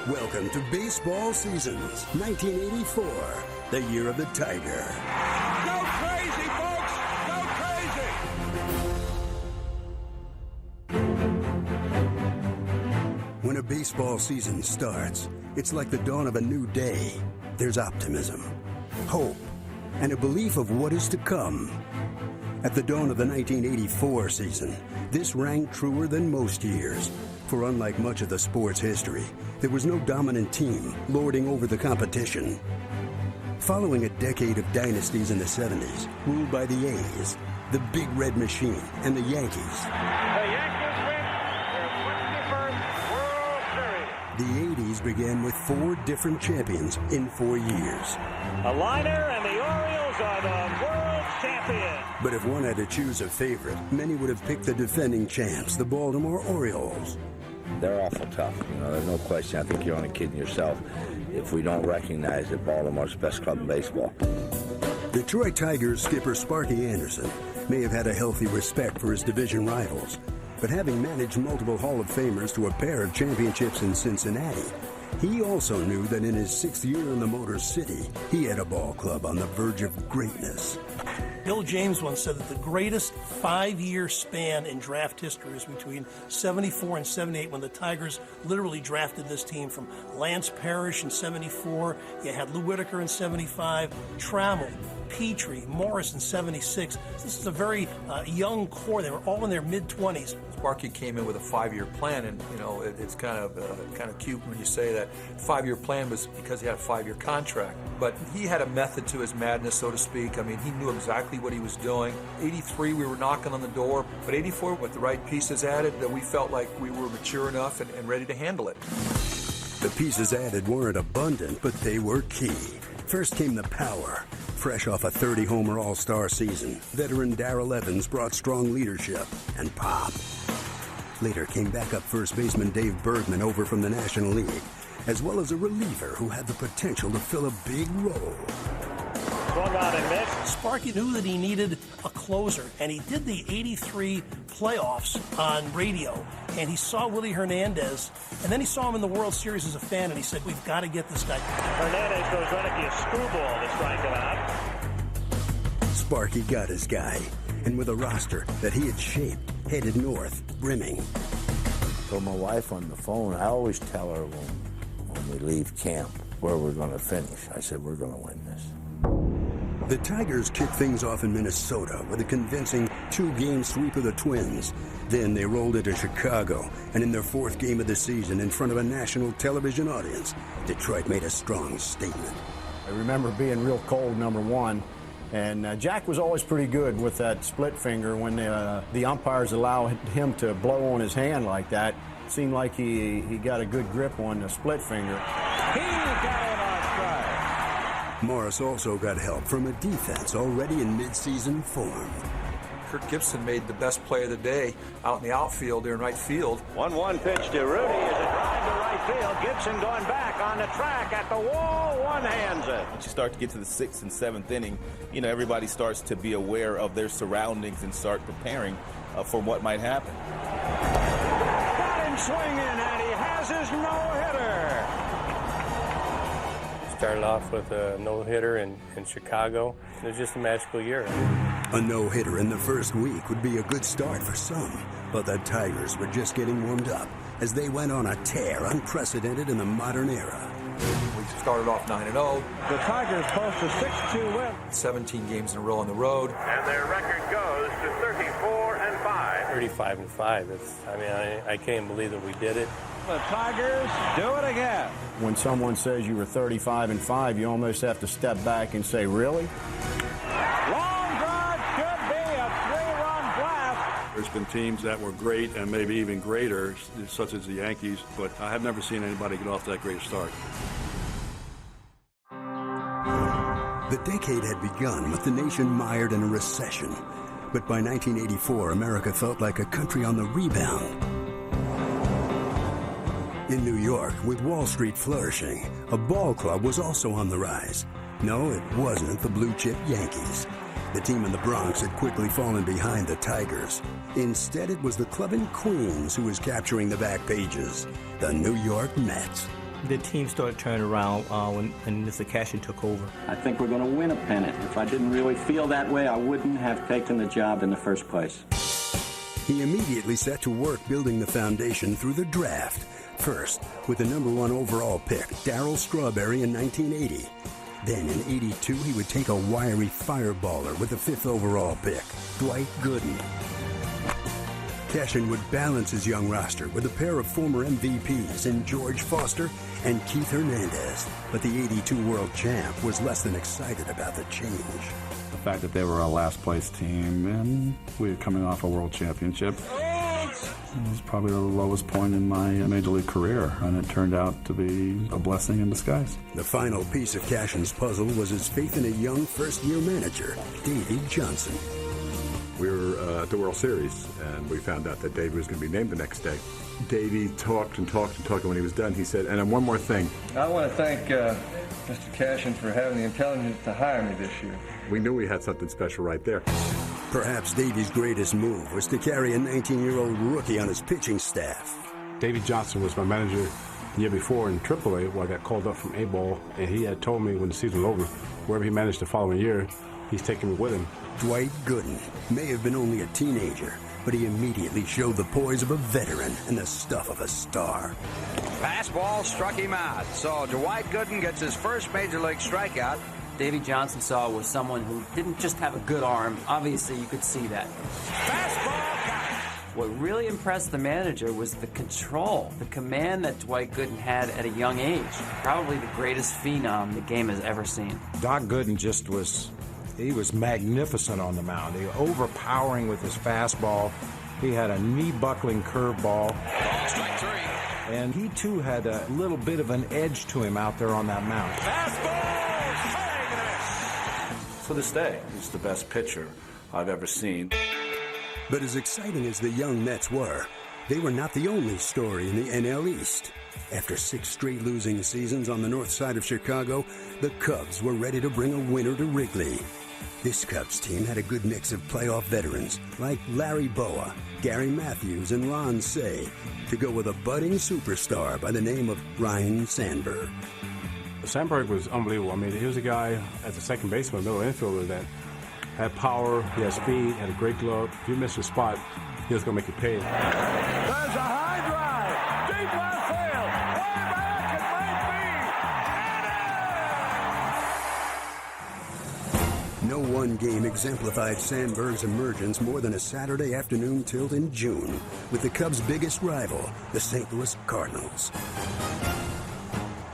Welcome to baseball seasons, 1984, the year of the Tiger. Go crazy, folks! Go crazy! When a baseball season starts, it's like the dawn of a new day. There's optimism, hope, and a belief of what is to come. At the dawn of the 1984 season, this rang truer than most years. For unlike much of the sport's history, there was no dominant team lording over the competition. Following a decade of dynasties in the 70s, ruled by the A's, the Big Red Machine, and the Yankees. The Yankees win their 51st World Series. The 80s began with 4 different champions in 4 years. A liner, and the Orioles are the world champions. But if one had to choose a favorite, many would have picked the defending champs, the Baltimore Orioles. They're awful tough. There's no question. I think you're only kidding yourself if we don't recognize that Baltimore's the best club in baseball. Detroit Tigers skipper Sparky Anderson may have had a healthy respect for his division rivals, but having managed multiple Hall of Famers to a pair of championships in Cincinnati, he also knew that in his 6th year in the Motor City, he had a ball club on the verge of greatness. Bill James once said that the greatest 5-year span in draft history is between 74 and 78, when the Tigers literally drafted this team from Lance Parrish in 74. You had Lou Whitaker in 75, Trammell, Petrie, Morris in 76. This is a very young core. They were all in their mid-20s. Sparky came in with a 5-year plan, and it's kind of cute when you say that 5-year plan was because he had a 5-year contract. But he had a method to his madness, so to speak. I mean, he knew exactly what he was doing. 83, we were knocking on the door, but 84, with the right pieces added, that we felt like we were mature enough and ready to handle it. The pieces added weren't abundant, but they were key. First came the power. Fresh off a 30-homer All-Star season, veteran Darrell Evans brought strong leadership and pop. Later came backup first baseman Dave Bergman over from the National League, as well as a reliever who had the potential to fill a big role. Swung on and missed. Sparky knew that he needed a closer, and he did the 83 playoffs on radio, and he saw Willie Hernandez, and then he saw him in the World Series as a fan, and he said, we've got to get this guy. Hernandez goes right at the screwball to strike him out. Sparky got his guy, and with a roster that he had shaped, headed north, brimming. Told my wife on the phone, I always tell her when we leave camp where we're going to finish. I said, we're going to win this. The Tigers kicked things off in Minnesota with a convincing 2-game sweep of the Twins. Then they rolled into Chicago, and in their 4th game of the season in front of a national television audience, Detroit made a strong statement. I remember being real cold, number one, and Jack was always pretty good with that split finger. When the umpires allowed him to blow on his hand like that, it seemed like he got a good grip on the split finger. He got it on strike. Morris also got help from a defense already in midseason form. Kirk Gibson made the best play of the day out in the outfield there in right field. 1-1 pitch to Rudy as a drive to right field. Gibson going back on the track at the wall. One-hands it. Once you start to get to the 6th and 7th inning, everybody starts to be aware of their surroundings and start preparing for what might happen. Got him swinging, and he has his no-hitter. Started off with a no-hitter in Chicago. It was just a magical year. A no-hitter in the first week would be a good start for some, but the Tigers were just getting warmed up as they went on a tear unprecedented in the modern era. We started off 9-0. The Tigers post a 6-2 win. 17 games in a row on the road. And their record goes to 34-5. 35-5. I can't believe that we did it. The Tigers do it again. When someone says you were 35-5, you almost have to step back and say, really? Long drive could be a 3-run blast. There's been teams that were great and maybe even greater, such as the Yankees, but I have never seen anybody get off that great a start. The decade had begun with the nation mired in a recession. But by 1984, America felt like a country on the rebound. In New York, with Wall Street flourishing, a ball club was also on the rise. No, it wasn't the blue-chip Yankees. The team in the Bronx had quickly fallen behind the Tigers. Instead, it was the club in Queens who was capturing the back pages, the New York Mets. the team started turning around when Mr. Cashin took over. I think we're going to win a pennant. If I didn't really feel that way, I wouldn't have taken the job in the first place. He immediately set to work building the foundation through the draft. First, with the #1 overall pick, Darryl Strawberry in 1980. Then in 82, he would take a wiry fireballer with the 5th overall pick, Dwight Gooden. Cashin would balance his young roster with a pair of former MVPs in George Foster and Keith Hernandez. But the 82 world champ was less than excited about the change. The fact that they were a last-place team and we were coming off a world championship, it was probably the lowest point in my Major League career, and it turned out to be a blessing in disguise. The final piece of Cashin's puzzle was his faith in a young first-year manager, Davey Johnson. We were at the World Series, and we found out that Davey was going to be named the next day. Davey talked and talked and talked, and when he was done, he said, and one more thing. I want to thank Mr. Cashin for having the intelligence to hire me this year. We knew we had something special right there. Perhaps Davey's greatest move was to carry a 19-year-old rookie on his pitching staff. Davey Johnson was my manager the year before in AAA, where I got called up from A-ball, and he had told me when the season was over, wherever he managed the following year, he's taking me with him. Dwight Gooden may have been only a teenager, but he immediately showed the poise of a veteran and the stuff of a star. Fastball struck him out, so Dwight Gooden gets his first Major League strikeout. Davey Johnson saw was someone who didn't just have a good arm. Obviously, you could see that. What really impressed the manager was the control, the command that Dwight Gooden had at a young age. Probably the greatest phenom the game has ever seen. Doc Gooden just was magnificent on the mound. He was overpowering with his fastball. He had a knee-buckling curveball. Strike 3. And he, too, had a little bit of an edge to him out there on that mound. Fastball! To this day, he's the best pitcher I've ever seen. But as exciting as the young Mets were, they were not the only story in the NL East. After 6 straight losing seasons on the north side of Chicago, the Cubs were ready to bring a winner to Wrigley. This Cubs team had a good mix of playoff veterans like Larry Boa, Gary Matthews, and Ron Cey, to go with a budding superstar by the name of Ryne Sandberg. Sandberg was unbelievable. I mean, he was a guy as a second baseman, middle infielder, that had power, he had speed, had a great glove. If you missed your spot, he was going to make you pay. There's a high drive, deep left field, way back, it might be. No one game exemplified Sandberg's emergence more than a Saturday afternoon tilt in June with the Cubs' biggest rival, the St. Louis Cardinals.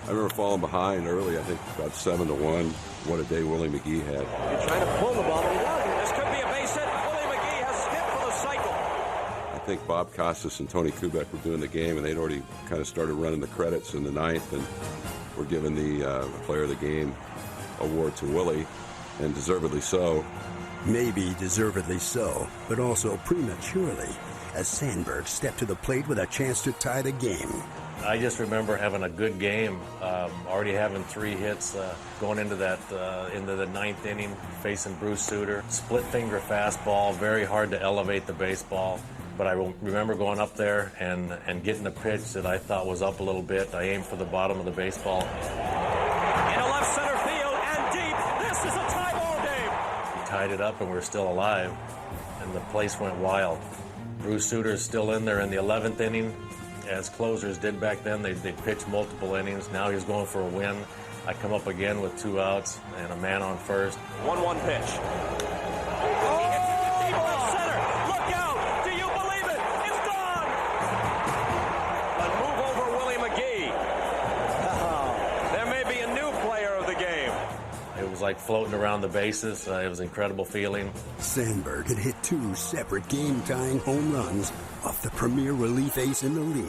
I remember falling behind early, I think about 7-1. What a day Willie McGee had. You're trying to pull the ball, but he doesn't. This could be a base hit. Willie McGee has skipped for the cycle. I think Bob Costas and Tony Kubek were doing the game, and they'd already kind of started running the credits in the 9th, and were giving the Player of the Game award to Willie, and deservedly so. Maybe deservedly so, but also prematurely, as Sandberg stepped to the plate with a chance to tie the game. I just remember having a good game, already having 3 hits, going into the 9th inning, facing Bruce Sutter. Split finger fastball, very hard to elevate the baseball. But I remember going up there and getting a pitch that I thought was up a little bit. I aimed for the bottom of the baseball. Into left center field and deep. This is a tie ball game. He tied it up and we're still alive, and the place went wild. Bruce Sutter's still in there in the 11th inning. As closers did back then, they pitched multiple innings. Now he's going for a win. I come up again with 2 outs and a man on first. 1-1 pitch. Oh! He hits it to deep left center. Look out! Do you believe it? It's gone! A move over Willie McGee. There may be a new player of the game. It was like floating around the bases. It was an incredible feeling. Sandberg had hit 2 separate game-tying home runs off the premier relief ace in the league.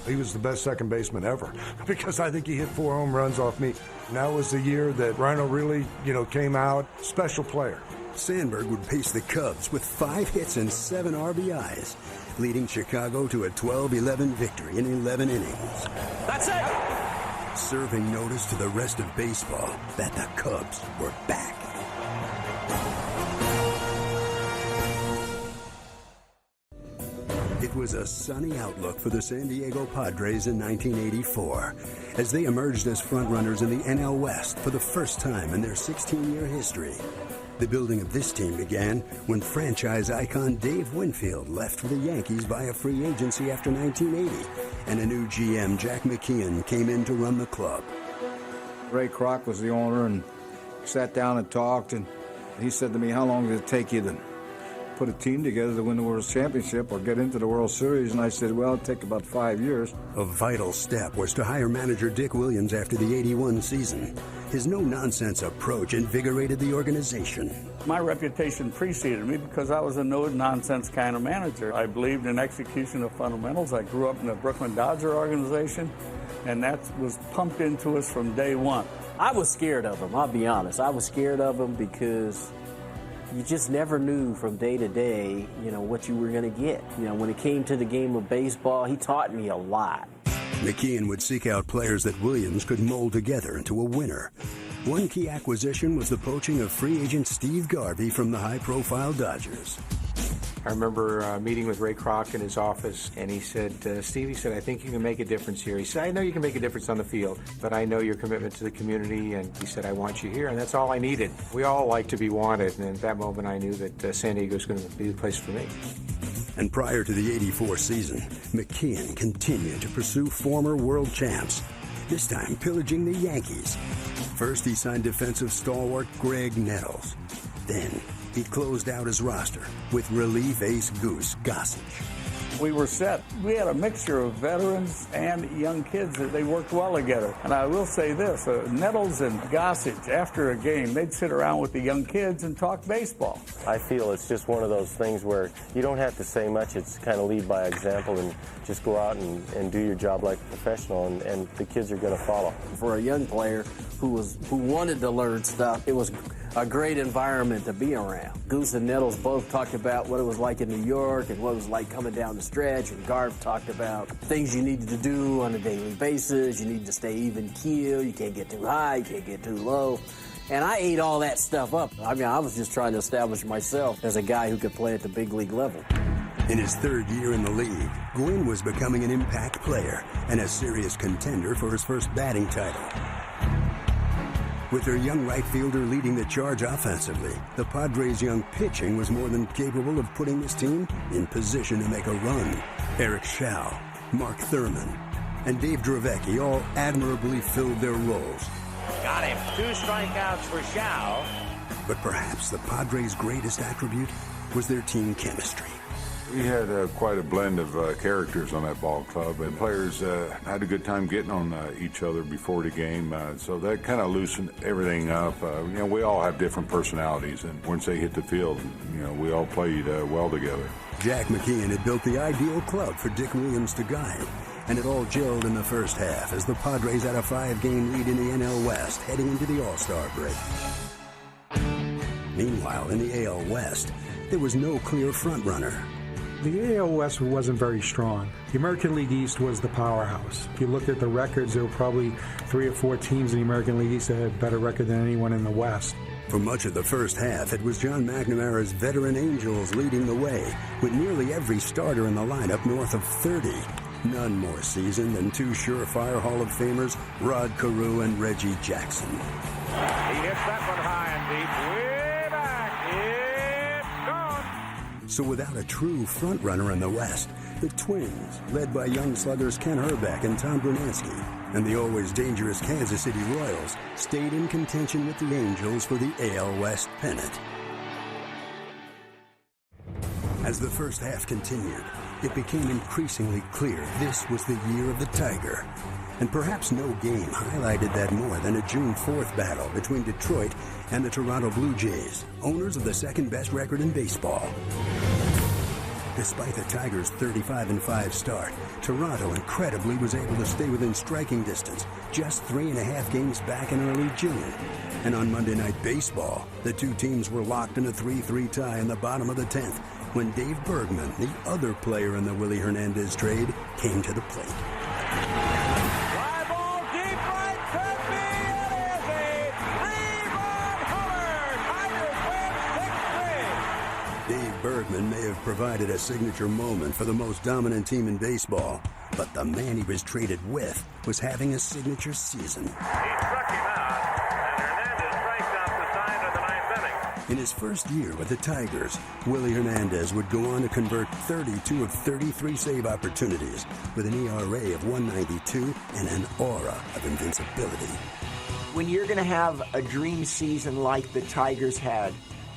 He was the best second baseman ever because I think he hit 4 home runs off me. And that was the year that Ryne really, came out. Special player. Sandberg would pace the Cubs with 5 hits and 7 RBIs, leading Chicago to a 12-11 victory in 11 innings. That's it! Serving notice to the rest of baseball that the Cubs were back. It was a sunny outlook for the San Diego Padres in 1984 as they emerged as frontrunners in the NL West for the first time in their 16-year history. The building of this team began when franchise icon Dave Winfield left for the Yankees via free agency after 1980, and a new GM, Jack McKeon, came in to run the club. Ray Kroc was the owner, and sat down and talked, and he said to me, "How long did it take you to put a team together to win the World Championship or get into the World Series?" And I said, "Well, it'd take about 5 years. A vital step was to hire manager Dick Williams after the 81 season. His no-nonsense approach invigorated the organization. My reputation preceded me because I was a no-nonsense kind of manager. I believed in execution of fundamentals. I grew up in the Brooklyn Dodger organization, and that was pumped into us from day one. I was scared of him, I'll be honest. I was scared of him because you just never knew from day to day, what you were going to get. When it came to the game of baseball, he taught me a lot. McKeon would seek out players that Williams could mold together into a winner. One key acquisition was the poaching of free agent Steve Garvey from the high-profile Dodgers. I remember meeting with Ray Kroc in his office, and he said, "Steve," he said, "I think you can make a difference here." He said, "I know you can make a difference on the field, but I know your commitment to the community," and he said, "I want you here," and that's all I needed. We all like to be wanted, and at that moment I knew that San Diego was going to be the place for me. And prior to the 84 season, McKeon continued to pursue former world champs, this time pillaging the Yankees. First, he signed defensive stalwart Greg Nettles. Then, he closed out his roster with relief ace Goose Gossage. We were set. We had a mixture of veterans and young kids that they worked well together. And I will say this, Nettles and Gossage, after a game, they'd sit around with the young kids and talk baseball. I feel it's just one of those things where you don't have to say much. It's kind of lead by example and just go out and do your job like a professional, and the kids are going to follow. For a young player who wanted to learn stuff, it was a great environment to be around. Goose and Nettles both talked about what it was like in New York and what it was like coming down the stretch, and Garv talked about things you needed to do on a daily basis. You need to stay even keel. You can't get too high. You can't get too low. And I ate all that stuff up. I mean, I was just trying to establish myself as a guy who could play at the big league level. In his third year in the league, Gwynn was becoming an impact player and a serious contender for his first batting title. With their young right fielder leading the charge offensively, the Padres' young pitching was more than capable of putting this team in position to make a run. Eric Schau, Mark Thurman, and Dave Dravecki all admirably filled their roles. Got him. 2 strikeouts for Schau. But perhaps the Padres' greatest attribute was their team chemistry. We had quite a blend of characters on that ball club, and players had a good time getting on each other before the game, so that kind of loosened everything up. We all have different personalities, and once they hit the field, we all played well together. Jack McKeon had built the ideal club for Dick Williams to guide, and it all gelled in the first half as the Padres had a 5-game lead in the NL West heading into the All-Star break. Meanwhile, in the AL West, there was no clear frontrunner. The AL West wasn't very strong. The American League East was the powerhouse. If you looked at the records, there were probably 3 or 4 teams in the American League East that had a better record than anyone in the West. For much of the first half, it was John McNamara's veteran Angels leading the way, with nearly every starter in the lineup north of 30. None more seasoned than 2 surefire Hall of Famers, Rod Carew and Reggie Jackson. He hits that one high and deep. Way back. It's gone. So without a true frontrunner in the West, the Twins, led by young sluggers Ken Herbeck and Tom Brunansky, and the always dangerous Kansas City Royals, stayed in contention with the Angels for the AL West pennant. As the first half continued, it became increasingly clear this was the year of the Tiger. And perhaps no game highlighted that more than a June 4th battle between Detroit and the Toronto Blue Jays, owners of the second-best record in baseball. Despite the Tigers' 35-5 start, Toronto incredibly was able to stay within striking distance, just 3.5 games back in early June. And on Monday Night Baseball, the two teams were locked in a 3-3 tie in the bottom of the 10th when Dave Bergman, the other player in the Willie Hernandez trade, came to the plate. Dave Bergman may have provided a signature moment for the most dominant team in baseball, but the man he was traded with was having a signature season. He struck him out, and Hernandez strikes out the side of the ninth inning. In his first year with the Tigers, Willie Hernandez would go on to convert 32 of 33 save opportunities with an ERA of 192 and an aura of invincibility. When you're going to have a dream season like the Tigers had,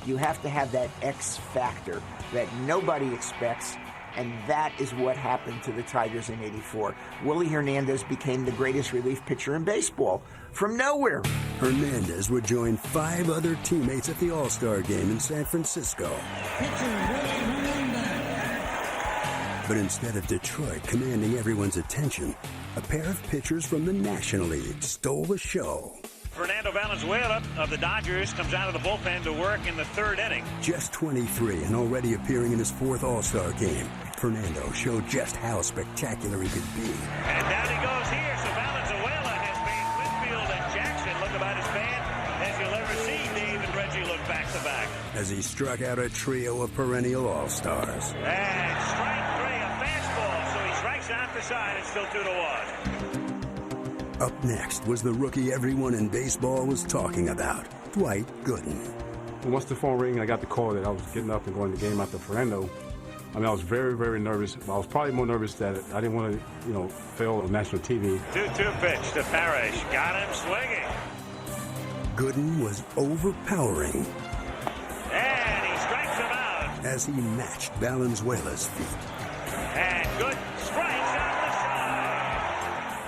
you have to have that X factor that nobody expects, and that is what happened to the Tigers in '84. Willie Hernandez became the greatest relief pitcher in baseball from nowhere. Hernandez would join 5 other teammates at the All-Star game in San Francisco. But instead of Detroit commanding everyone's attention, a pair of pitchers from the National League stole the show. Fernando Valenzuela of the Dodgers comes out of the bullpen to work in the third inning. Just 23 and already appearing in his 4th All-Star game, Fernando showed just how spectacular he could be. And down he goes here, so Valenzuela has made Winfield and Jackson look about as bad as you'll ever see Dave and Reggie look back-to-back. As he struck out a trio of perennial All-Stars. And strike 3, a fastball, so he strikes out the side. It's still 2-1. Up next was the rookie everyone in baseball was talking about, Dwight Gooden. Once the phone rang, I got the call that I was getting up and going to the game after Fernando. I mean, I was very, very nervous. I was probably more nervous that I didn't want to, fail on national TV. 2-2 pitch to Parrish. Got him swinging. Gooden was overpowering. And he strikes him out. As he matched Valenzuela's feet. And Gooden strikes out the side.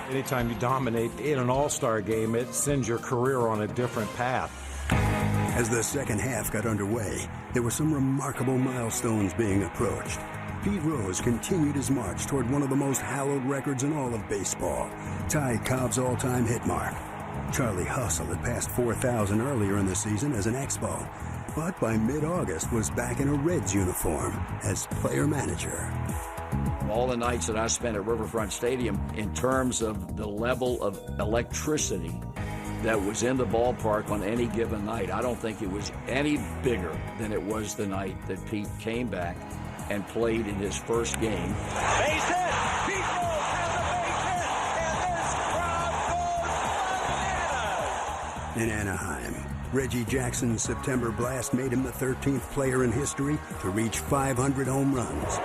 Anytime you dominate in an all-star game, it sends your career on a different path. As the second half got underway, there were some remarkable milestones being approached. Pete Rose continued his march toward one of the most hallowed records in all of baseball, Ty Cobb's all-time hit mark. Charlie Hustle had passed 4,000 earlier in the season as an Expo, but by mid-August was back in a Reds uniform as player-manager. All the nights that I spent at Riverfront Stadium, in terms of the level of electricity that was in the ballpark on any given night, I don't think it was any bigger than it was the night that Pete came back and played in his first game. Base hit! Pete Rose has a base hit, and this crowd goes bananas! In Anaheim, Reggie Jackson's September blast made him the 13th player in history to reach 500 home runs.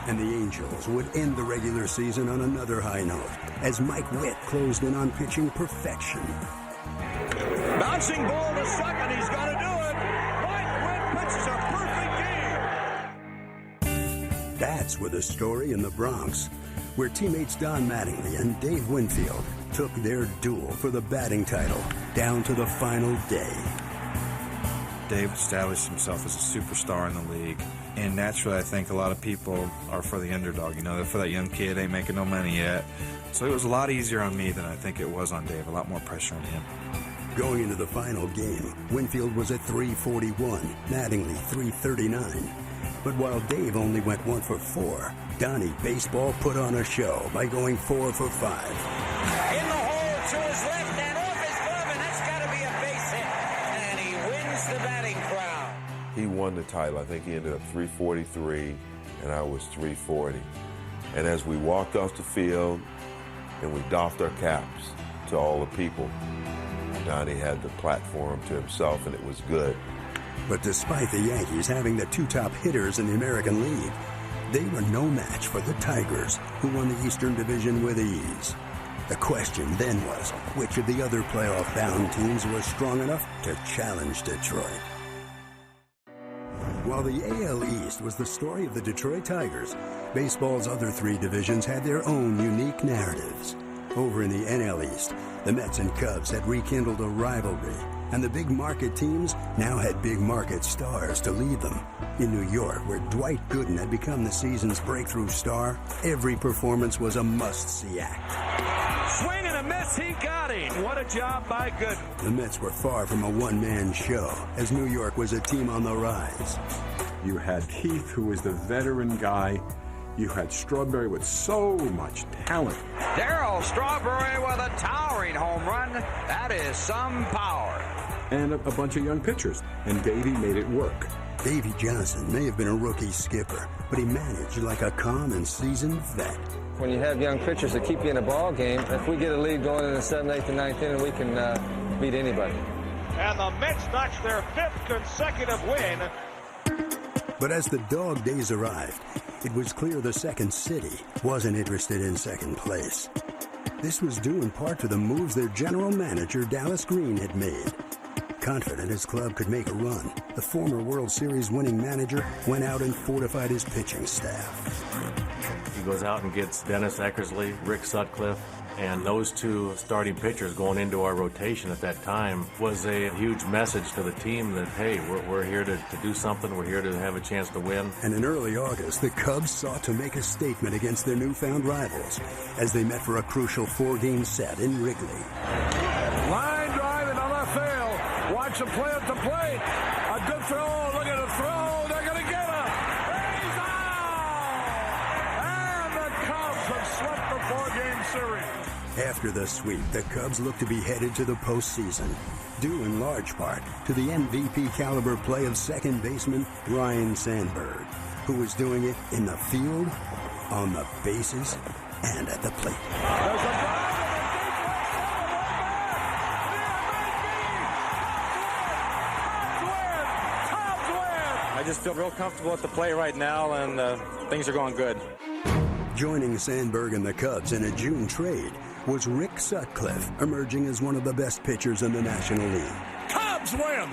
And the Angels would end the regular season on another high note as Mike Witt closed in on pitching perfection. Bouncing ball to second, he's got to do it. Mike Witt pitches a perfect game. That's where the story in the Bronx, where teammates Don Mattingly and Dave Winfield took their duel for the batting title down to the final day. Dave established himself as a superstar in the league. And naturally, I think a lot of people are for the underdog. They're for that young kid, ain't making no money yet. So it was a lot easier on me than I think it was on Dave. A lot more pressure on him. Going into the final game, Winfield was at .341, Mattingly .339. But while Dave only went 1 for 4, Donnie Baseball put on a show by going 4 for 5. In the hole to his left and off his glove, and that's got to be a base hit. And he wins the batting crown. He won the title. I think he ended up 343, and I was 340. And as we walked off the field and we doffed our caps to all the people, Donnie had the platform to himself, and it was good. But despite the Yankees having the 2 top hitters in the American League, they were no match for the Tigers, who won the Eastern Division with ease. The question then was, which of the other playoff-bound teams was strong enough to challenge Detroit? While the AL East was the story of the Detroit Tigers, baseball's other 3 divisions had their own unique narratives. Over in the NL East, the Mets and Cubs had rekindled a rivalry, and the big market teams now had big market stars to lead them. In New York, where Dwight Gooden had become the season's breakthrough star, every performance was a must-see act. Swing and a miss, he got him. What a job by Gooden. The Mets were far from a one-man show, as New York was a team on the rise. You had Keith, who was the veteran guy You had Strawberry with so much talent. Darryl Strawberry with a towering home run. That is some power. And a bunch of young pitchers. And Davey made it work. Davey Johnson may have been a rookie skipper, but he managed like a calm and seasoned vet. When you have young pitchers that keep you in a ball game, if we get a lead going in the 7th, 8th, and 9th inning, we can beat anybody. And the Mets notch their 5th consecutive win. But as the dog days arrived, it was clear the second city wasn't interested in second place. This was due in part to the moves their general manager, Dallas Green, had made. Confident his club could make a run, the former World Series winning manager went out and fortified his pitching staff. He goes out and gets Dennis Eckersley, Rick Sutcliffe, and those two starting pitchers going into our rotation at that time was a huge message to the team that, hey, we're here to do something. We're here to have a chance to win. And in early August, the Cubs sought to make a statement against their newfound rivals as they met for a crucial 4-game set in Wrigley. Line drive into left field. Watch him play at the plate. A good throw. Look at the throw. They're going to get him. He's out. And the Cubs have swept the 4-game series. After the sweep, the Cubs look to be headed to the postseason, due in large part to the MVP caliber play of second baseman Ryne Sandberg, who was doing it in the field, on the bases, and at the plate. I just feel real comfortable at the plate right now, and things are going good. Joining Sandberg and the Cubs in a June trade was Rick Sutcliffe, emerging as one of the best pitchers in the National League. Cubs win.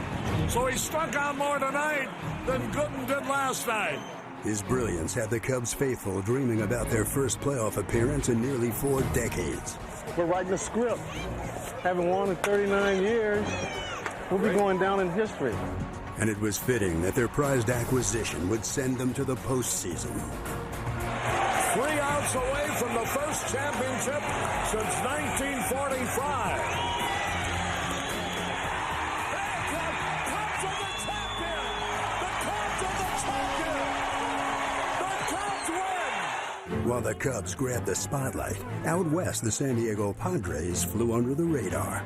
So he struck out more tonight than Gooden did last night. His brilliance had the Cubs faithful dreaming about their first playoff appearance in nearly 4 decades. We're writing a script. Haven't won in 39 years. We'll be going down in history. And it was fitting that their prized acquisition would send them to the postseason. 3 outs away from the first championship since 1945. While the Cubs grabbed the spotlight, out west the San Diego Padres flew under the radar.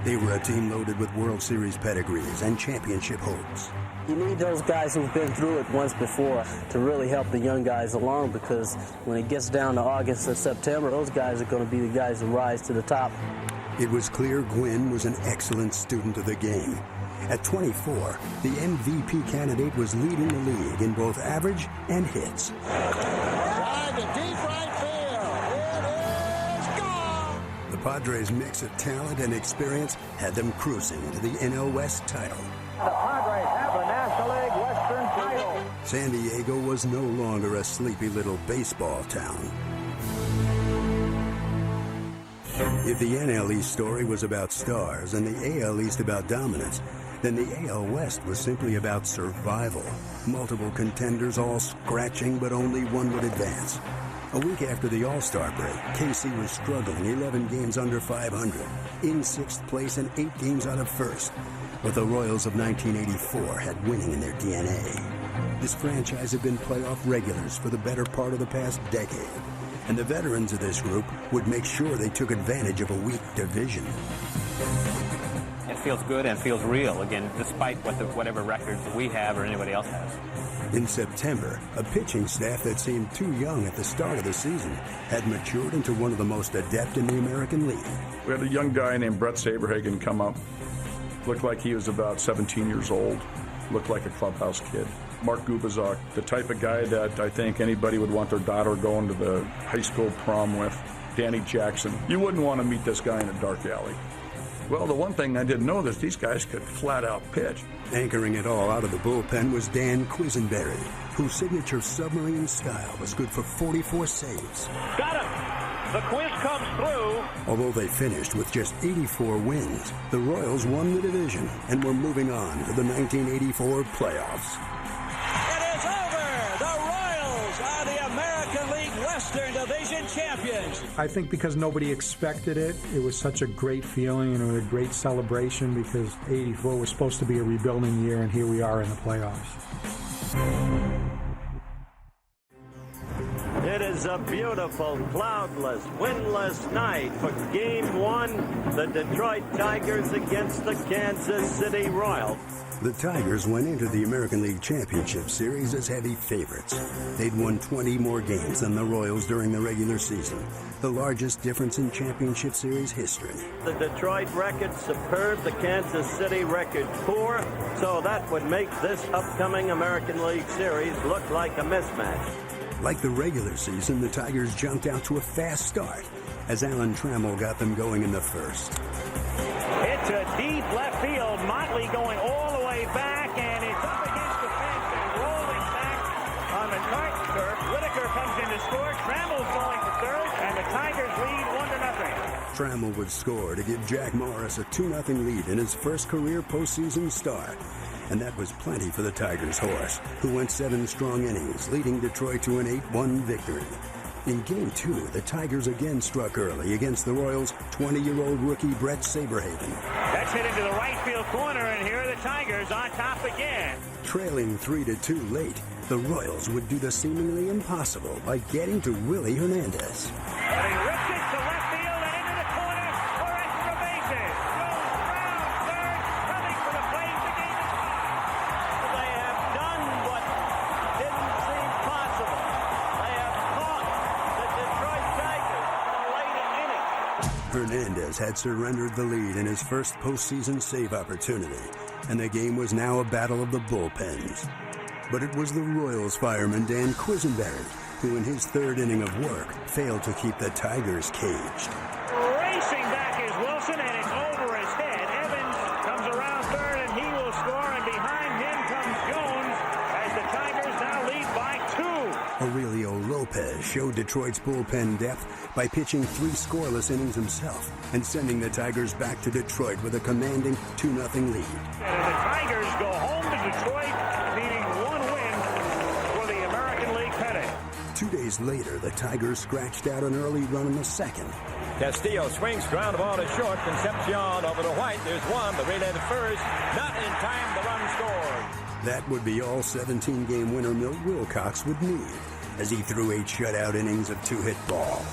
They were a team loaded with World Series pedigrees and championship hopes. You need those guys who've been through it once before to really help the young guys along, because when it gets down to August or September, those guys are going to be the guys who rise to the top. It was clear Gwynn was an excellent student of the game. At 24, the MVP candidate was leading the league in both average and hits. Drive to deep right field. It is gone. The Padres' mix of talent and experience had them cruising to the NL West title. The Padres have the National League Western title. San Diego was no longer a sleepy little baseball town. If the NL East story was about stars and the AL East about dominance, then the AL West was simply about survival. Multiple contenders all scratching, but only one would advance. A week after the All-Star break, KC was struggling 11 games under 500, in 6th place and 8 games out of 1st. But the Royals of 1984 had winning in their DNA. This franchise had been playoff regulars for the better part of the past decade, and the veterans of this group would make sure they took advantage of a weak division. It feels good and feels real, again, despite whatever records we have or anybody else has. In September, a pitching staff that seemed too young at the start of the season had matured into one of the most adept in the American League. We had a young guy named Brett Saberhagen come up. Looked like he was about 17 years old. Looked like a clubhouse kid. Mark Gubazak, the type of guy that I think anybody would want their daughter going to the high school prom with. Danny Jackson. You wouldn't want to meet this guy in a dark alley. Well, the one thing I didn't know is these guys could flat-out pitch. Anchoring it all out of the bullpen was Dan Quisenberry, whose signature submarine style was good for 44 saves. Got him! The quiz comes through. Although they finished with just 84 wins, the Royals won the division and were moving on to the 1984 playoffs. It is over! The Royals are the American League Western Division champions. I think because nobody expected it, it was such a great feeling and a great celebration, because 84 was supposed to be a rebuilding year, and here we are in the playoffs. is a beautiful, cloudless, windless night for Game 1, the Detroit Tigers against the Kansas City Royals. The Tigers went into the American League Championship Series as heavy favorites. They'd won 20 more games than the Royals during the regular season, the largest difference in Championship Series history. The Detroit record superb, the Kansas City record poor, so that would make this upcoming American League Series look like a mismatch. Like the regular season, the Tigers jumped out to a fast start as Alan Trammell got them going in the first. It's a deep left field. Motley going all the way back, and it's up against the fence and rolling back on the McCartney turf. Whitaker comes in to score. Trammell's going for third, and the Tigers lead 1-0. Trammell would score to give Jack Morris a 2-0 lead in his first career postseason start. And that was plenty for the Tigers' horse, who went 7 strong innings, leading Detroit to an 8-1 victory. In Game 2, the Tigers again struck early against the Royals' 20-year-old rookie Brett Saberhagen. That's hit into the right field corner, and here are the Tigers on top again. Trailing 3-2 late, the Royals would do the seemingly impossible by getting to Willie Hernandez. And he rips it to left field and into the corner for extra bases. Goes round third, coming for the plate. The game is tied. They have done what didn't seem possible. They have caught the Detroit Tigers in a late inning. Hernandez had surrendered the lead in his first postseason save opportunity, and the game was now a battle of the bullpens. But it was the Royals fireman Dan Quisenberry who, in his third inning of work, failed to keep the Tigers caged. Racing back is Wilson, and it's over his head. Evans comes around third, and he will score, and behind him comes Jones as the Tigers now lead by 2. Aurelio Lopez showed Detroit's bullpen depth by pitching 3 scoreless innings himself and sending the Tigers back to Detroit with a commanding 2-0 lead. And the Tigers go home to Detroit, needing 1 win for the American League pennant. 2 days later, the Tigers scratched out an early run in the second. Castillo swings, ground ball to short. Concepcion over to White. There's one, but relay to first. Not in time, the run scored. That would be all 17-game winner Milt Wilcox would need, as he threw 8 shutout innings of 2-hit ball.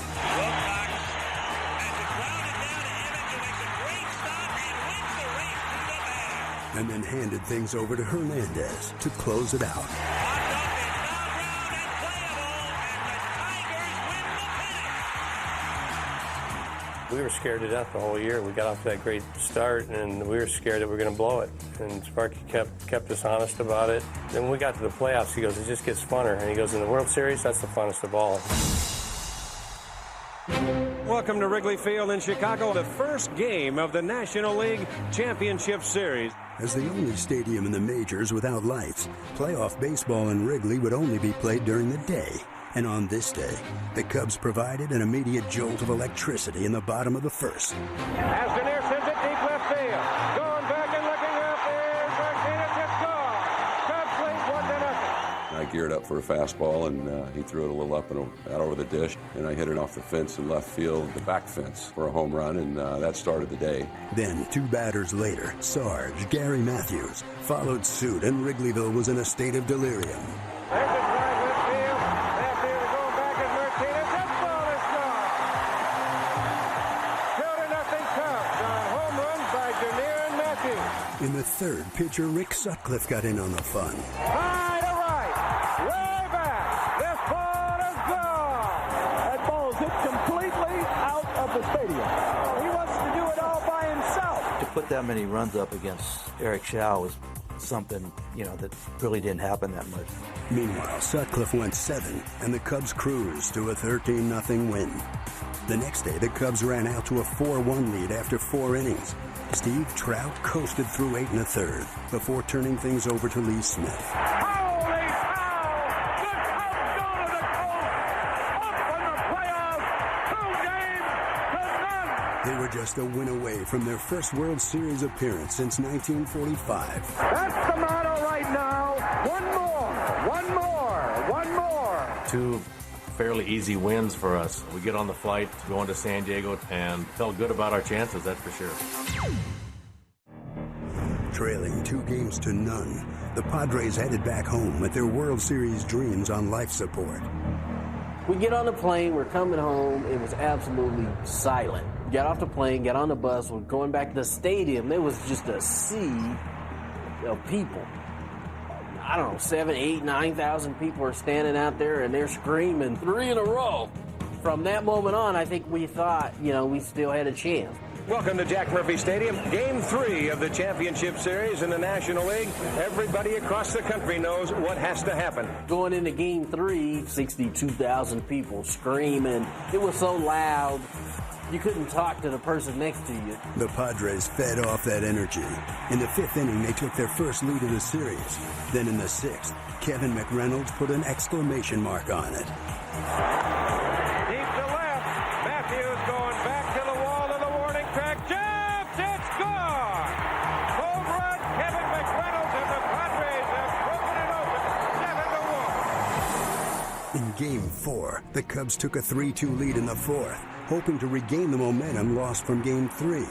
And then handed things over to Hernandez to close it out. We were scared to death the whole year. We got off to that great start, and we were scared that we were going to blow it. And Sparky kept us honest about it. Then when we got to the playoffs, he goes, it just gets funner. And he goes, in the World Series, that's the funnest of all. Welcome to Wrigley Field in Chicago, the first game of the National League Championship Series. As the only stadium in the majors without lights, playoff baseball in Wrigley would only be played during the day. And on this day, the Cubs provided an immediate jolt of electricity in the bottom of the first. Asdenier sends it deep left field. Going back and looking up there. Martinez, it's gone. Cubs lead 1-0. I geared up for a fastball, and he threw it a little up and out over the dish, and I hit it off the fence in left field, the back fence, for a home run, and that started the day. Then, 2 batters later, Sarge, Gary Matthews, followed suit, and Wrigleyville was in a state of delirium. There's a drive left field. Left field going back is Martinez. That ball is gone. 2-0 Cubs on home runs by Janier and Matthews. In the third, pitcher Rick Sutcliffe got in on the fun. High to right. Way back. This ball is gone. That ball is hit completely out of the stadium. He wants to do it all by himself. To put that many runs up against Eric Shaw was something, that really didn't happen that much. Meanwhile, Sutcliffe went 7, and the Cubs cruised to a 13-0 win. The next day, the Cubs ran out to a 4-1 lead after 4 innings. Steve Trout coasted through 8 1/3 before turning things over to Lee Smith. Holy cow! The Cubs go to the coast. Up in the playoffs. 2 games to none. They were just a win away from their first World Series appearance since 1945. That's the motto right now. One more. 2 fairly easy wins for us. We get on the flight going to San Diego and felt good about our chances, that's for sure. Trailing 2 games to none, the Padres headed back home with their World Series dreams on life support. We get on the plane, we're coming home, it was absolutely silent. Got off the plane, got on the bus, we're going back to the stadium. There was just a sea of people. I don't know, 7, 8, 9,000 people are standing out there and they're screaming 3 in a row. From that moment on, I think we thought, we still had a chance. Welcome to Jack Murphy Stadium. Game 3 of the championship series in the National League. Everybody across the country knows what has to happen. Going into Game 3, 62,000 people screaming. It was so loud, you couldn't talk to the person next to you. The Padres fed off that energy. In the 5th inning, they took their first lead of the series. Then in the 6th, Kevin McReynolds put an exclamation mark on it. Deep to left. Matthews going back to the wall of the warning track. Jumps! It's gone! Home run, Kevin McReynolds, and the Padres have broken it open 7-1. In Game 4, the Cubs took a 3-2 lead in the 4th, hoping to regain the momentum lost from Game 3.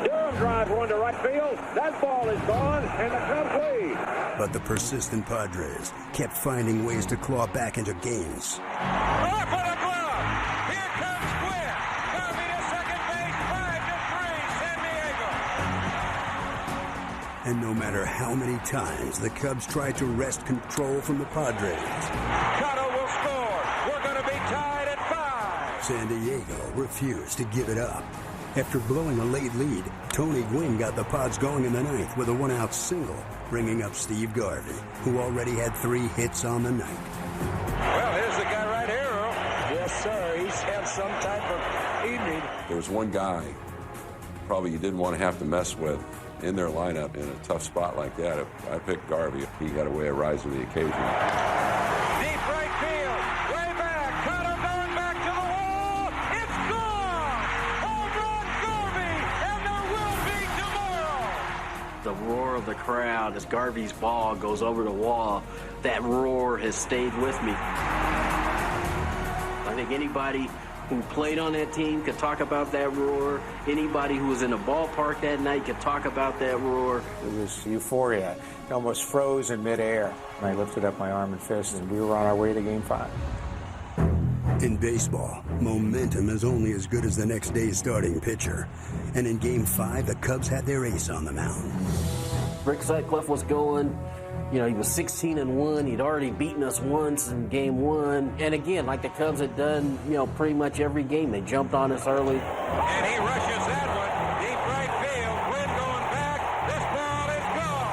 Durham drive one to right field. That ball is gone, and the Cubs lead. But the persistent Padres kept finding ways to claw back into games. Off of the glove! Here comes Gwynn! Garvey to second base, 5-3, San Diego! And no matter how many times the Cubs tried to wrest control from the Padres, Cotto will score! We're going to be tied at 5! San Diego refused to give it up. After blowing a late lead, Tony Gwynn got the Pods going in the 9th with a 1-out single, bringing up Steve Garvey, who already had 3 hits on the night. Well, here's the guy right here, Earl. Yes, sir. He's had some type of evening. There was one guy probably you didn't want to have to mess with in their lineup in a tough spot like that. If I picked Garvey, he got a way of rising to the occasion. Deep right field, way back. Cotto going back to the wall. It's gone. Home run, Garvey, and there will be tomorrow. The roar of the crowd as Garvey's ball goes over the wall, that roar has stayed with me. I think anybody who played on that team could talk about that roar. Anybody who was in the ballpark that night could talk about that roar. It was euphoria. It almost froze in midair. And I lifted up my arm and fist, and we were on our way to Game 5. In baseball, momentum is only as good as the next day's starting pitcher. And in Game 5, the Cubs had their ace on the mound. Rick Sutcliffe was going. He was 16-1. He'd already beaten us once in Game 1. And again, like the Cubs had done, pretty much every game, they jumped on us early. And he rushes that one. Deep right field. Gwynn going back. This ball is gone.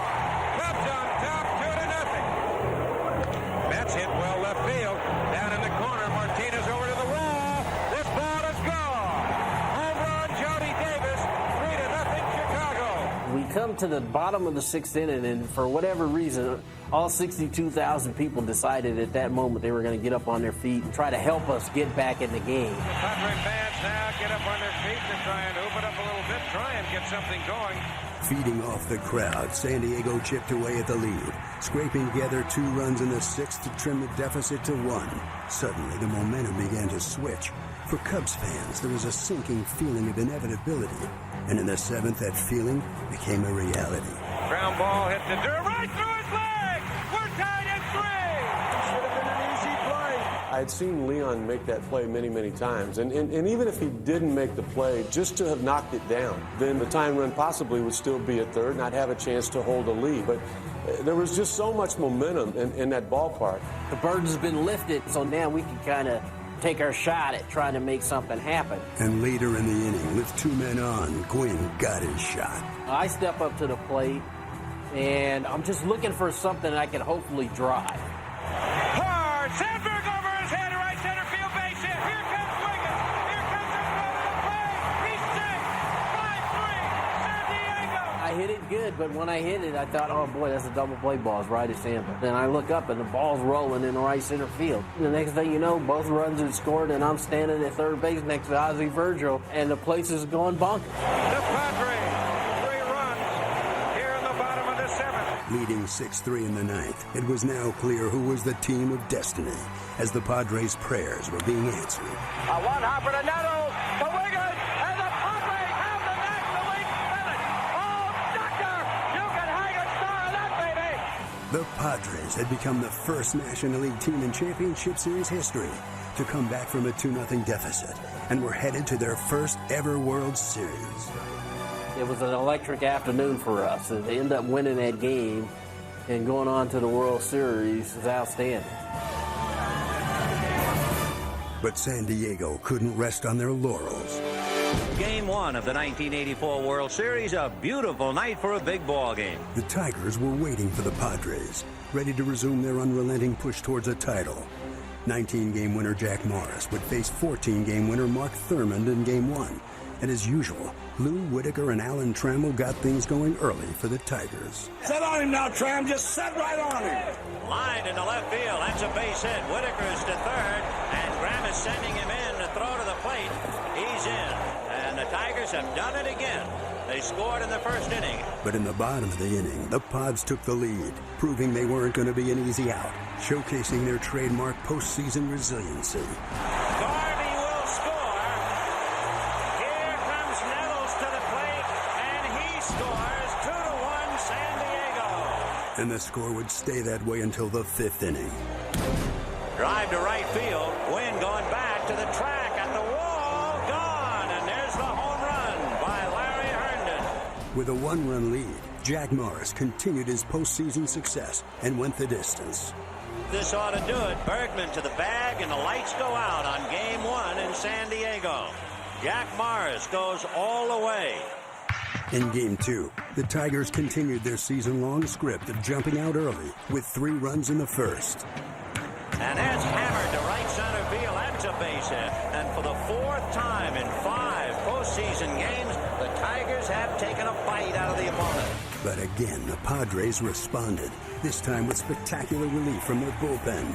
Cubs on top, 2-0. That's hit well left field. Down in the corner, Martinez over to the wall. This ball is gone. Home run, Jody Davis. 3-0 Chicago. We come to the bottom of the 6th inning, and for whatever reason, all 62,000 people decided at that moment they were going to get up on their feet and try to help us get back in the game. The Padre fans now get up on their feet to try and open up a little bit, try and get something going. Feeding off the crowd, San Diego chipped away at the lead, scraping together 2 runs in the 6th to trim the deficit to 1. Suddenly, the momentum began to switch. For Cubs fans, there was a sinking feeling of inevitability. And in the 7th, that feeling became a reality. Ground ball hit to Durham, right through his leg! We're tied at 3! Should have been an easy play. I had seen Leon make that play many, many times. And even if he didn't make the play, just to have knocked it down, then the tying run possibly would still be at third and I'd have a chance to hold a lead. But there was just so much momentum in that ballpark. The burden's been lifted, so now we can kind of take our shot at trying to make something happen. And later in the inning, with 2 men on, Gwynn got his shot. I step up to the plate, and I'm just looking for something I can hopefully drive. Hard! Sandberg over his head, right center field base hit. Here comes Wiggins. Here comes the throw to the plate. He's safe. 5-3, San Diego. I hit it good, but when I hit it, I thought, oh boy, that's a double play ball. It's right at Sandberg. Then I look up, and the ball's rolling in the right center field. The next thing you know, both runs had scored, and I'm standing at third base next to Ozzie Virgil, and the place is going bonkers. The Padres, 3 runs here in the bottom of the 7th. Leading 6-3 in the 9th, it was now clear who was the team of destiny as the Padres' prayers were being answered. A one-hopper to Nettles, to Wiggins, and the Padres have the National League pennant. Oh, doctor, you can hang a star on that, baby. The Padres had become the first National League team in Championship Series history to come back from a 2-0 deficit and were headed to their first ever World Series. It was an electric afternoon for us. They ended up winning that game and going on to the World Series is outstanding. But San Diego couldn't rest on their laurels. Game 1 of the 1984 World Series, a beautiful night for a big ball game. The Tigers were waiting for the Padres, ready to resume their unrelenting push towards a title. 19-game winner Jack Morris would face 14-game winner Mark Thurmond in Game 1. And as usual, Lou Whitaker and Alan Trammell got things going early for the Tigers. Set on him now, Tram. Just set right on him. Line into left field. That's a base hit. Whitaker's to third, and Graham is sending him in to throw to the plate. He's in, and the Tigers have done it again. They scored in the first inning. But in the bottom of the inning, the Pods took the lead, proving they weren't going to be an easy out, showcasing their trademark postseason resiliency. Garvey will score. Here comes Nettles to the plate, and he scores 2-1 San Diego. And the score would stay that way until the 5th inning. Drive to right field. Wynn going back to the track at the wall. Gone. And there's the home run by Larry Herndon. With a 1-run lead, Jack Morris continued his postseason success and went the distance. This ought to do it. Bergman to the bag, and the lights go out on Game 1 in San Diego. Jack Morris goes all the way. In Game 2, the Tigers continued their season-long script of jumping out early with 3 runs in the first. And that's hammered to right center field. That's a base hit. And for the 4th time in 5 postseason games, the Tigers have taken a bite out of the opponent. But again, the Padres responded, this time with spectacular relief from their bullpen.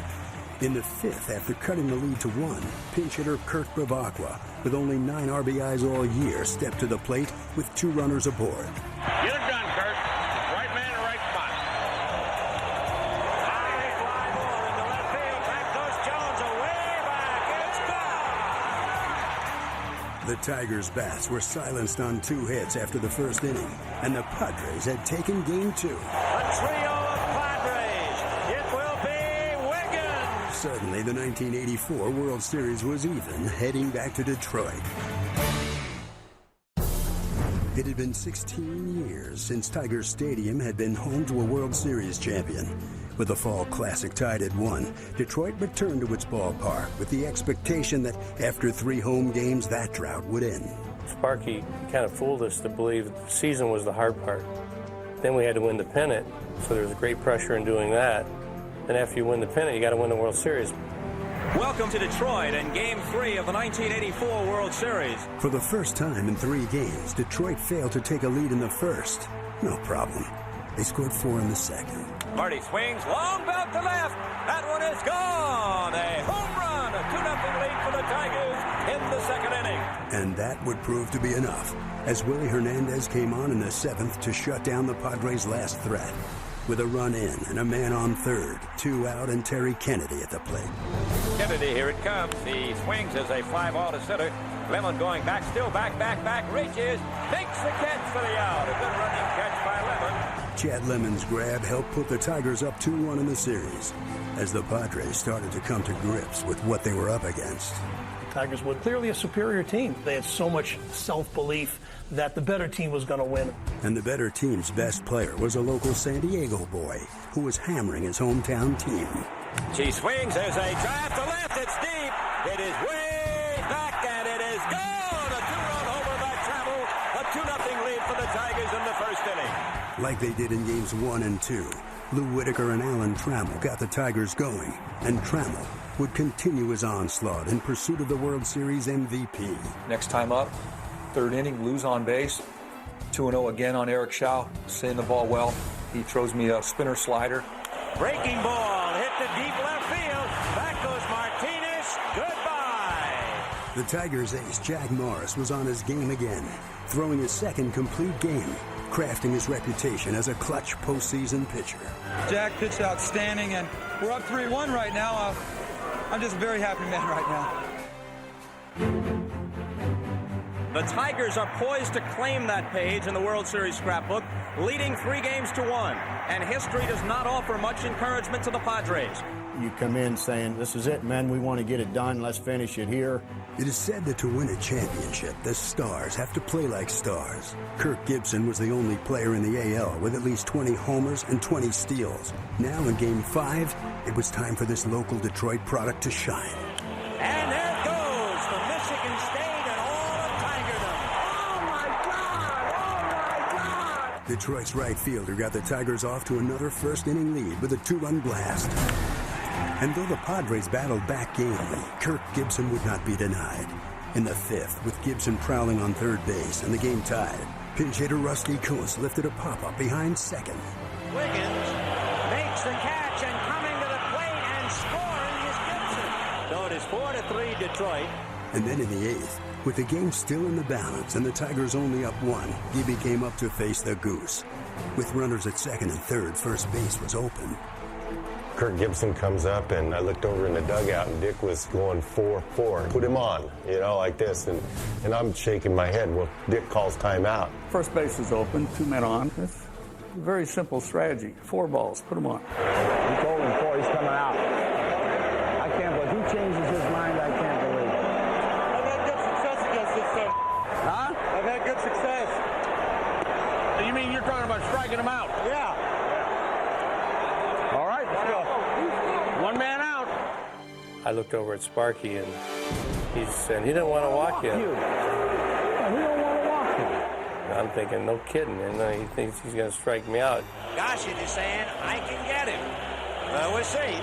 In the 5th, after cutting the lead to 1, pinch hitter Kurt Bavacqua, with only 9 RBIs all year, stepped to the plate with 2 runners aboard. You're done, Kurt. Right man in the right spot. High fly ball into left field. Back goes Jones, away back. It's gone. The Tigers' bats were silenced on 2 hits after the first inning, and the Padres had taken Game 2. A trio of Padres. It will be Wiggins. Suddenly, the 1984 World Series was even, heading back to Detroit. It had been 16 years since Tiger Stadium had been home to a World Series champion. With the Fall Classic tied at 1, Detroit returned to its ballpark with the expectation that after 3 home games, that drought would end. Sparky kind of fooled us to believe that the season was the hard part. Then we had to win the pennant, so there was great pressure in doing that. And after you win the pennant, you got to win the World Series. Welcome to Detroit and Game 3 of the 1984 World Series. For the first time in 3 games, Detroit failed to take a lead in the first. No problem. They scored 4 in the second. Marty swings, long belt to left. That one is gone. A home run, a 2-0 lead for the Tigers in the second inning. And that would prove to be enough, as Willie Hernandez came on in the 7th to shut down the Padres' last threat. With a run in and a man on third, 2 out, and Terry Kennedy at the plate. Kennedy, here it comes. He swings as a fly ball to center. Lemon going back, still back, reaches, makes the catch for the out. A good running catch by Lemon. Chad Lemon's grab helped put the Tigers up 2-1 in the series, as the Padres started to come to grips with what they were up against. The Tigers were clearly a superior team. They had so much self-belief that the better team was going to win. And the better team's best player was a local San Diego boy who was hammering his hometown team. She swings, there's a drive to left, it's deep. It is way back, and it is gone. A 2-run homer by Trammell. A 2-0 lead for the Tigers in the first inning. Like they did in games 1 and 2, Lou Whitaker and Alan Trammell got the Tigers going, and Trammell would continue his onslaught in pursuit of the World Series MVP. Next time up, 3rd inning, Lou's on base. 2-0 again on Eric Shaw, seeing the ball well. He throws me a spinner slider. Breaking ball, hit the deep left field. Back goes Martinez. Goodbye. The Tigers' ace, Jack Morris, was on his game again, throwing his 2nd complete game, crafting his reputation as a clutch postseason pitcher. Jack pitched outstanding, and we're up 3-1 right now. I'm just a very happy man right now. The Tigers are poised to claim that page in the World Series scrapbook, leading 3-1. And history does not offer much encouragement to the Padres. You come in saying, this is it, men, we want to get it done, let's finish it here. It is said that to win a championship, the stars have to play like stars. Kirk Gibson was the only player in the AL with at least 20 homers and 20 steals. Now in Game 5, it was time for this local Detroit product to shine. And there goes the Michigan State and all of Tigerdom. Oh, my God! Oh, my God! Detroit's right fielder got the Tigers off to another first-inning lead with a 2-run blast. And though the Padres battled back gamely, Kirk Gibson would not be denied. In the 5th, with Gibson prowling on third base and the game tied, pinch hitter Rusty Kuntz lifted a pop-up behind second. Wiggins makes the catch and coming to the plate and scoring is Gibson. So it is 4-3 Detroit. And then in the 8th, with the game still in the balance and the Tigers only up 1, Gibby came up to face the Goose. With runners at second and third, first base was open. Kirk Gibson comes up, and I looked over in the dugout, and Dick was going 4-4. Put him on, like this, and I'm shaking my head. Well, Dick calls timeout. First base is open, 2 men on. It's a very simple strategy. 4 balls, put him on. He told him 4, he's coming out. I can't believe he changes his mind, I can't believe it. I've had good success against this team. Huh? I've had good success. You mean you're talking about striking him out? Yeah. All right, let's go. 1 man out. I looked over at Sparky, and he said he didn't want to walk in. He don't want to walk him. I'm thinking, no kidding, and he thinks he's going to strike me out. Gossett is saying, I can get him. Well, we'll see.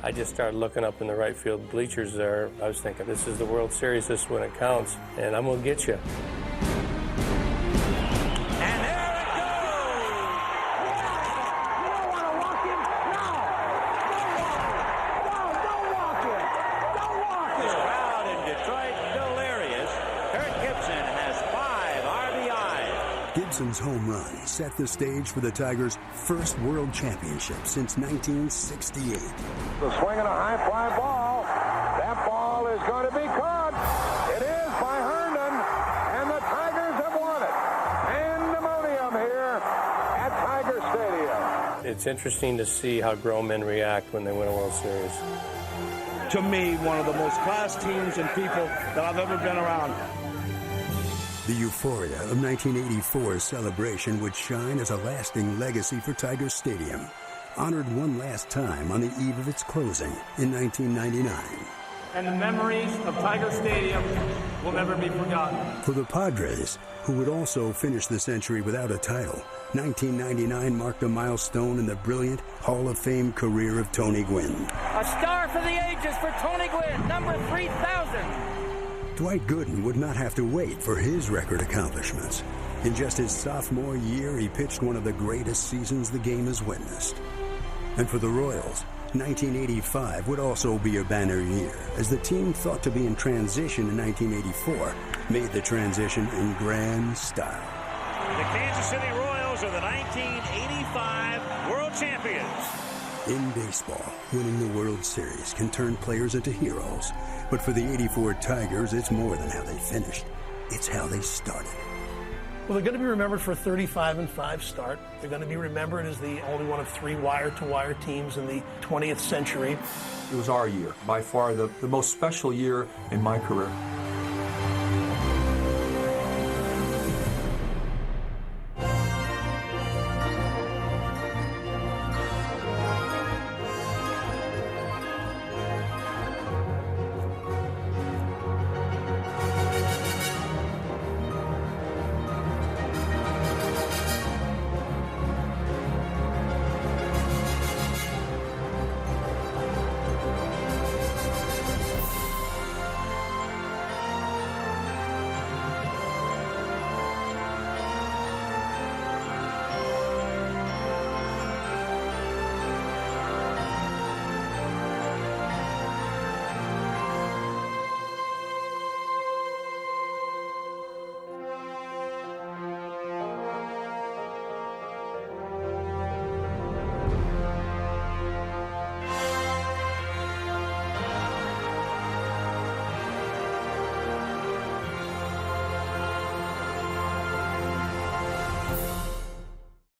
I just started looking up in the right field bleachers there. I was thinking, this is the World Series, this is when it counts, and I'm going to get you. Gibson's home run set the stage for the Tigers' first World Championship since 1968. The swing and a high fly ball. That ball is going to be caught. It is by Herndon, and the Tigers have won it. Pandemonium here at Tiger Stadium. It's interesting to see how grown men react when they win a World Series. To me, one of the most class teams and people that I've ever been around. The euphoria of 1984's celebration would shine as a lasting legacy for Tiger Stadium, honored one last time on the eve of its closing in 1999. And the memories of Tiger Stadium will never be forgotten. For the Padres, who would also finish the century without a title, 1999 marked a milestone in the brilliant Hall of Fame career of Tony Gwynn. A star for the ages for Tony Gwynn, number 3,000. Dwight Gooden would not have to wait for his record accomplishments. In just his sophomore year, he pitched one of the greatest seasons the game has witnessed. And for the Royals, 1985 would also be a banner year, as the team thought to be in transition in 1984 made the transition in grand style. The Kansas City Royals are the 1985 World Champions. In baseball, winning the World Series can turn players into heroes. But for the 84 Tigers, it's more than how they finished. It's how they started. Well, they're going to be remembered for a 35-5 start. They're going to be remembered as the only one of 3 wire-to-wire teams in the 20th century. It was our year, by far the most special year in my career.